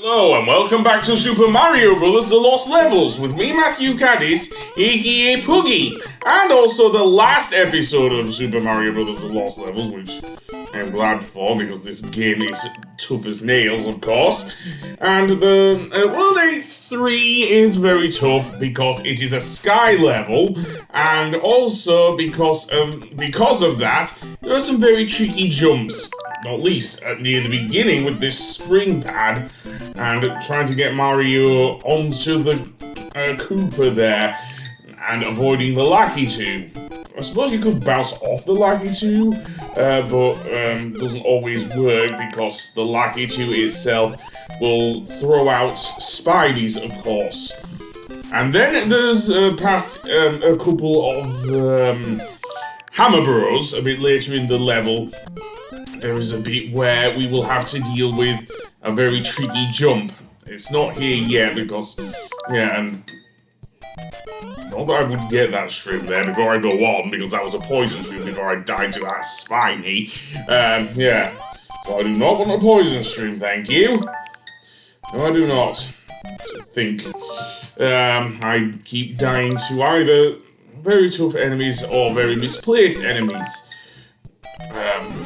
Hello and welcome back to Super Mario Bros. The Lost Levels with me, Matthew Caddis, aka Puggy, and also the last episode of Super Mario Bros. The Lost Levels, which I'm glad for because this game is tough as nails, of course. And the World 8-3 is very tough because it is a sky level, and also because of that, there are some very tricky jumps. Not least near the beginning with this spring pad and trying to get Mario onto the Koopa there and avoiding the Lucky 2. I suppose you could bounce off the Lucky 2, but doesn't always work because the Lucky 2 itself will throw out Spideys, of course. And then there's past a couple of Hammer Bros a bit later in the level. There is a bit where we will have to deal with a very tricky jump. It's not here yet because, yeah, and not that I would get that shrimp there before I go on, because that was a poison shrimp before I died to that spiny. Yeah, so I do not want a poison shrimp, thank you. No, I do not. I think I keep dying to either very tough enemies or very misplaced enemies.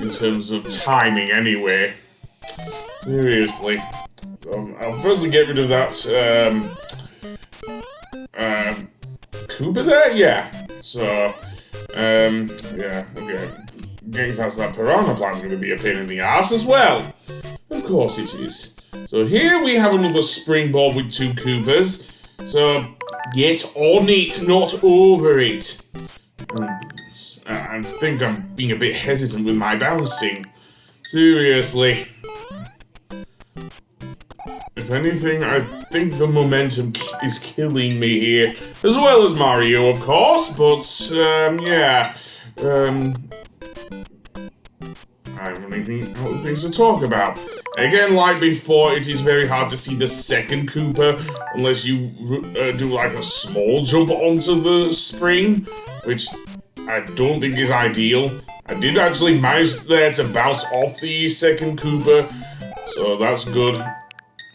In terms of timing, anyway. Seriously. I'll firstly get rid of that, Koopa there? Yeah. So, yeah, okay. Getting past that piranha plant's gonna be a pain in the ass as well. Of course it is. So here we have another springboard with two Koopas. So, get on it, not over it. I think I'm being a bit hesitant with my bouncing. Seriously. If anything, I think the momentum is killing me here. As well as Mario, of course, but, yeah. I'm running out of things to talk about. Again, like before, it is very hard to see the second Koopa unless you do like a small jump onto the spring, which I don't think is ideal. I did actually manage there to bounce off the second Koopa, so that's good.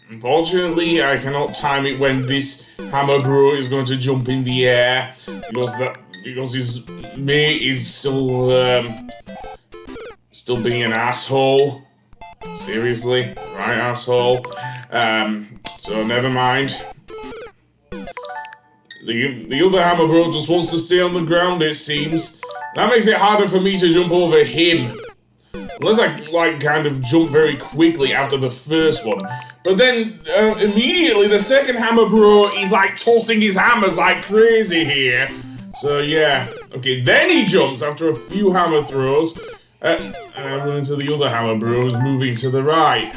Unfortunately, I cannot time it when this Hammer Bro is going to jump in the air because his mate is still being an asshole. Seriously, right, asshole. So never mind. The other Hammer Bro just wants to stay on the ground, it seems. That makes it harder for me to jump over him. Unless I, like, kind of jump very quickly after the first one. But then, immediately, the second Hammer Bro is, like, tossing his hammers like crazy here. So, yeah. Okay, then he jumps after a few hammer throws. And I run into the other Hammer Bro who's moving to the right.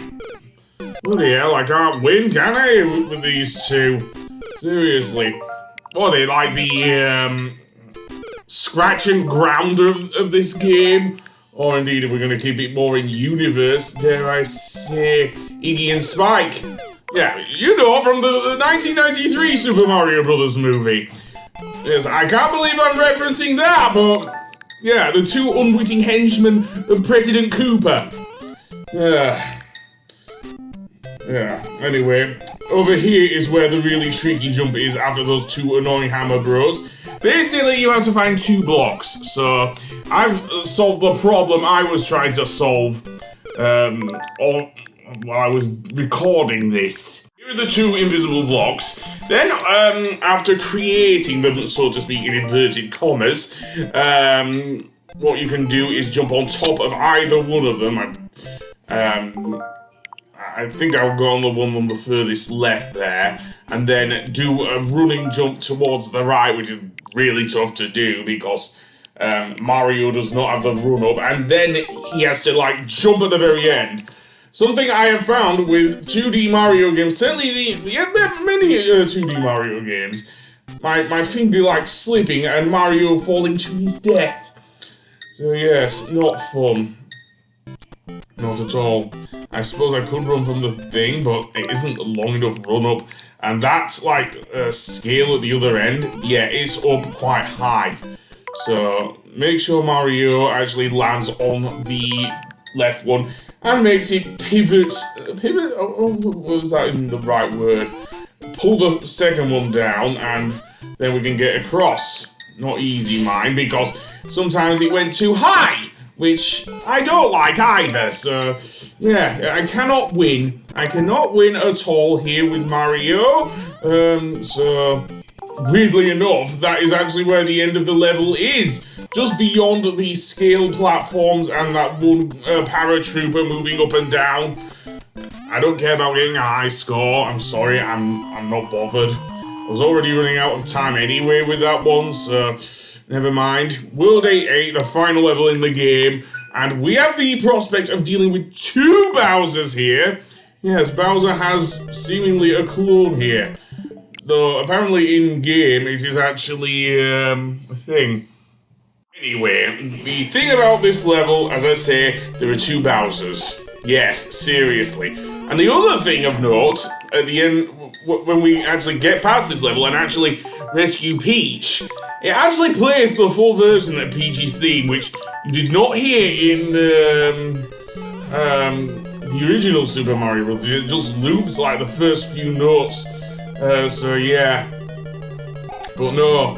Bloody hell, I can't win, can I, with these two? Seriously. What are they, like the, scratch and ground of this game? Or indeed, if we're going to keep it more in universe, dare I say, Iggy and Spike. Yeah, you know, from the 1993 Super Mario Bros. Movie. Yes, I can't believe I'm referencing that, but yeah, the two unwitting henchmen of President Koopa. Yeah, anyway, over here is where the really tricky jump is after those two annoying Hammer Bros. Basically, you have to find two blocks, so I've solved the problem I was trying to solve while I was recording this. Here are the two invisible blocks. Then, after creating them, so to speak, in inverted commas, what you can do is jump on top of either one of them. I think I'll go on the one on the furthest left there, and then do a running jump towards the right, which is really tough to do because Mario does not have the run up, and then he has to, like, jump at the very end. Something I have found with 2D Mario games, certainly many 2D Mario games, my thing be like slipping and Mario falling to his death. So yes, not fun. Not at all. I suppose I could run from the thing, but it isn't a long enough run up. And that's like a scale at the other end. Yeah, it's up quite high. So make sure Mario actually lands on the left one. and makes it pivot, was that even the right word? Pull the second one down, and then we can get across. Not easy, mind, because sometimes it went too high, which I don't like either, so yeah, I cannot win. I cannot win at all here with Mario, so weirdly enough, that is actually where the end of the level is. Just beyond the scale platforms and that one paratrooper moving up and down. I don't care about getting a high score. I'm sorry, I'm not bothered. I was already running out of time anyway with that one, so never mind. World 8-8, the final level in the game, and we have the prospect of dealing with 2 Bowsers here. Yes, Bowser has seemingly a clone here. Though, apparently in-game, it is actually, a thing. Anyway, the thing about this level, as I say, there are 2 Bowsers. Yes, seriously. And the other thing of note, at the end, when we actually get past this level and actually rescue Peach, it actually plays the full version of Peach's theme, which you did not hear in, the original Super Mario Bros. It just loops like the first few notes. So yeah. But no,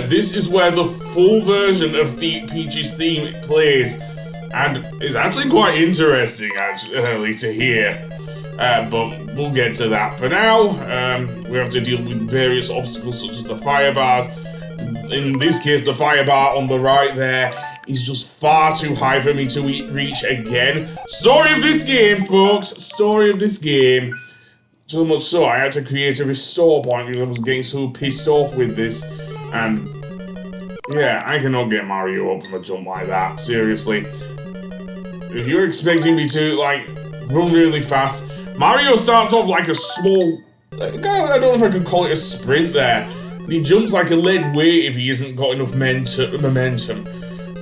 this is where the full version of the Peach's theme plays, and it's actually quite interesting, actually, to hear. But we'll get to that. For now, we have to deal with various obstacles such as the fire bars. In this case, the fire bar on the right there is just far too high for me to reach again. Story of this game, folks. Story of this game. So much so, I had to create a restore point because I was getting so pissed off with this. And yeah, I cannot get Mario up from a jump like that. Seriously. If you're expecting me to, like, run really fast, Mario starts off like a small, I don't know if I could call it a sprint there. And he jumps like a lead weight if he hasn't got enough momentum.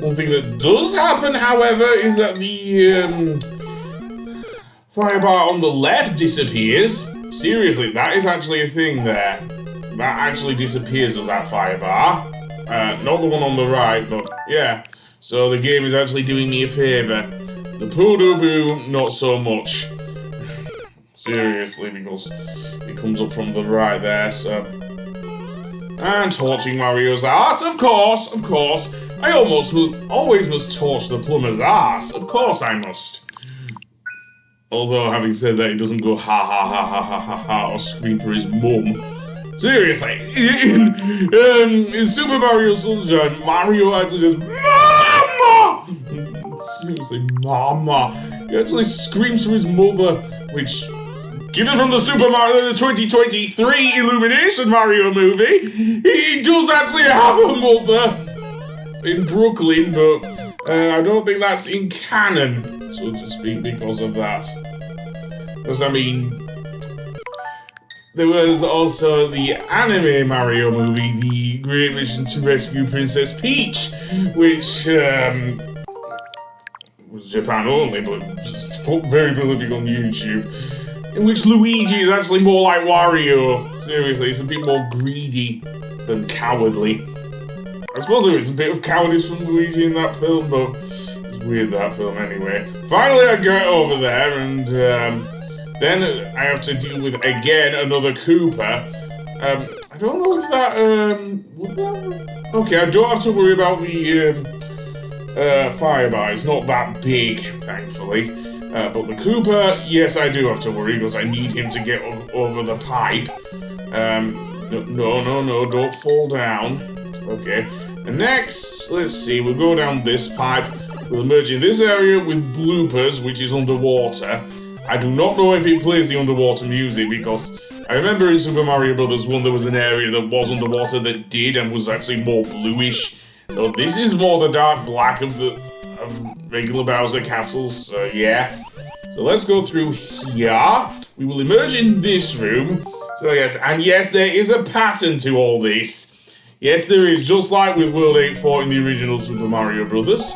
One thing that does happen, however, is that the fire bar on the left disappears. Seriously, that is actually a thing there. That actually disappears as that fire bar. Not the one on the right, but yeah. So the game is actually doing me a favour. The Poodoo-Boo, not so much. Seriously, because it comes up from the right there, so... And torching Mario's ass, of course. I always must torch the plumber's ass. Of course I must. Although, having said that, he doesn't go ha ha ha ha ha ha ha or scream for his mum. Seriously, in Super Mario Sunshine, Mario actually just Mama! Seriously, Mama. He actually screams for his mother, which, given from the Super Mario 2023 Illumination Mario movie, he does actually have a mother in Brooklyn, but I don't think that's in canon, so to speak, because of that. Because, I mean, there was also the anime Mario movie, The Great Mission to Rescue Princess Peach, which was Japan only, but just very prolific on YouTube, in which Luigi is actually more like Wario. Seriously, it's a bit more greedy than cowardly. I suppose there is a bit of cowardice from Luigi in that film, but it's weird, that film anyway. Finally, I get over there, and then I have to deal with, again, another Koopa. I don't know if that, would that... Okay, I don't have to worry about the, fire bar. It's not that big, thankfully. But the Koopa, yes, I do have to worry, because I need him to get over the pipe. No, don't fall down. Okay. And next, let's see, we'll go down this pipe. We'll emerge in this area with bloopers, which is underwater. I do not know if it plays the underwater music, because I remember in Super Mario Bros. 1 there was an area that was underwater that did and was actually more bluish. So this is more the dark black of regular Bowser castles, so yeah. So let's go through here. We will emerge in this room. So yes, and yes, there is a pattern to all this. Yes, there is, just like with World 8-4 in the original Super Mario Bros.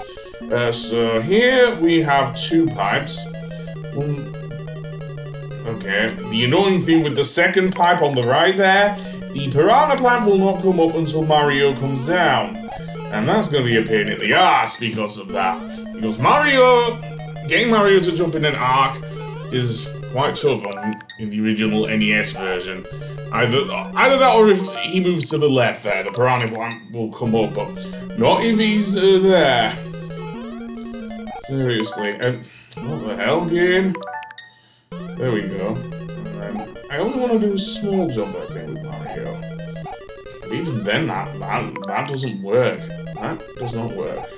So here we have 2 pipes. Okay, the annoying thing with the second pipe on the right there, the piranha plant will not come up until Mario comes down. And that's going to be a pain in the ass because of that. Because Mario getting Mario to jump in an arc is quite tough in the original NES version. Either that or if he moves to the left there, the piranha plant will come up, but not if he's there. Seriously, and what the hell, game? There we go. And then I only want to do a small jump, I think, with Mario. But even then, that doesn't work. That does not work.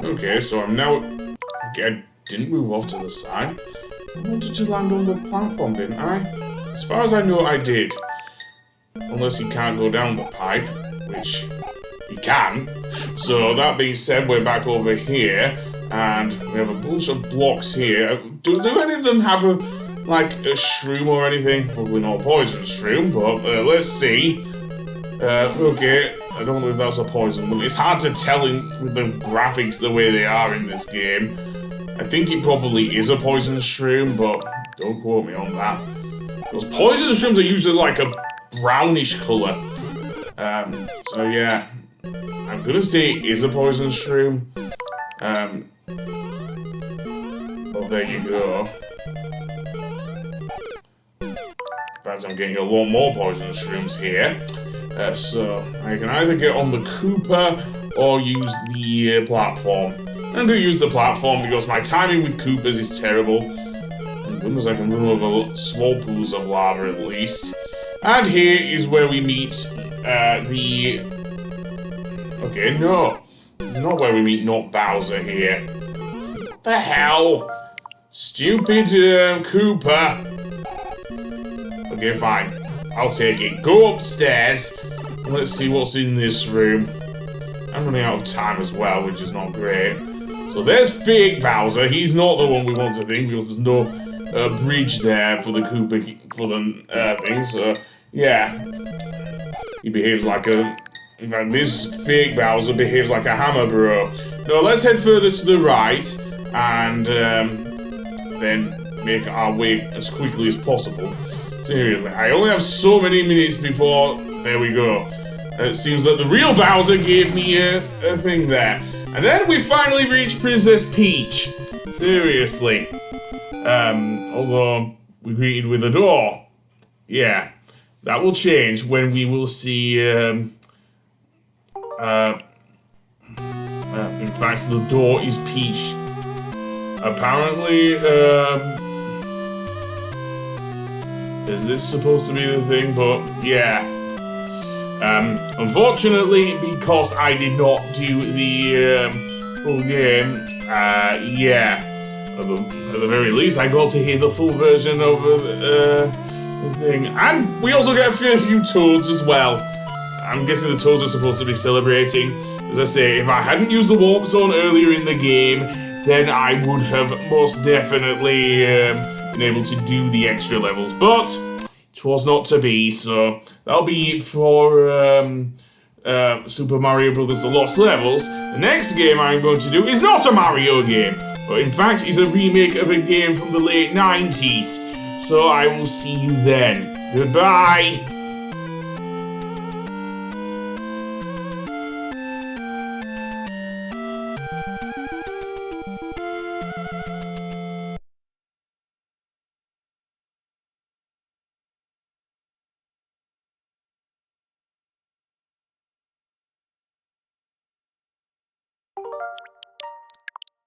Okay, so I'm now... Okay, I didn't move off to the side. I wanted to land on the platform, didn't I? As far as I know, I did. Unless you can't go down the pipe, which you can. So that being said, we're back over here, and we have a bunch of blocks here. Do any of them have a shroom or anything? Probably not a poison shroom, but let's see. Okay, I don't know if that's a poison one. It's hard to tell with the graphics the way they are in this game. I think it probably is a poison shroom, but don't quote me on that. Those poison shrooms are usually like a brownish colour. So yeah, I'm gonna say it is a poison shroom. Oh, there you go. In fact, I'm getting a lot more poison shrooms here. So I can either get on the Koopa or use the platform. I'm going to use the platform because my timing with Koopas is terrible. Thank goodness I can run over small pools of lava at least. And here is where we meet the... Okay, no. This is not where we meet not Bowser here. What the hell? Stupid Koopa. Okay, fine. I'll take it. Go upstairs. Let's see what's in this room. I'm running out of time as well, which is not great. So there's fake Bowser. He's not the one we want to think because there's no bridge there for the Koopa for the thing. So yeah, he behaves like a. In fact, this fake Bowser behaves like a hammer bro. No, let's head further to the right and then make our way as quickly as possible. Seriously, I only have so many minutes before... There we go. It seems that the real Bowser gave me a thing there. And then we finally reach Princess Peach. Seriously. Although we greeted with a door. Yeah. That will change when we will see... in fact, the door is Peach. Apparently, is this supposed to be the thing? But, yeah. Unfortunately, because I did not do the full game, yeah. At the very least, I got to hear the full version of the thing. And we also get a few Toads as well. I'm guessing the Toads are supposed to be celebrating. As I say, if I hadn't used the Warp Zone earlier in the game, then I would have most definitely been able to do the extra levels, but it was not to be, so that'll be it for Super Mario Bros. The Lost Levels. The next game I'm going to do is not a Mario game, but in fact is a remake of a game from the late 90s. So I will see you then. Goodbye!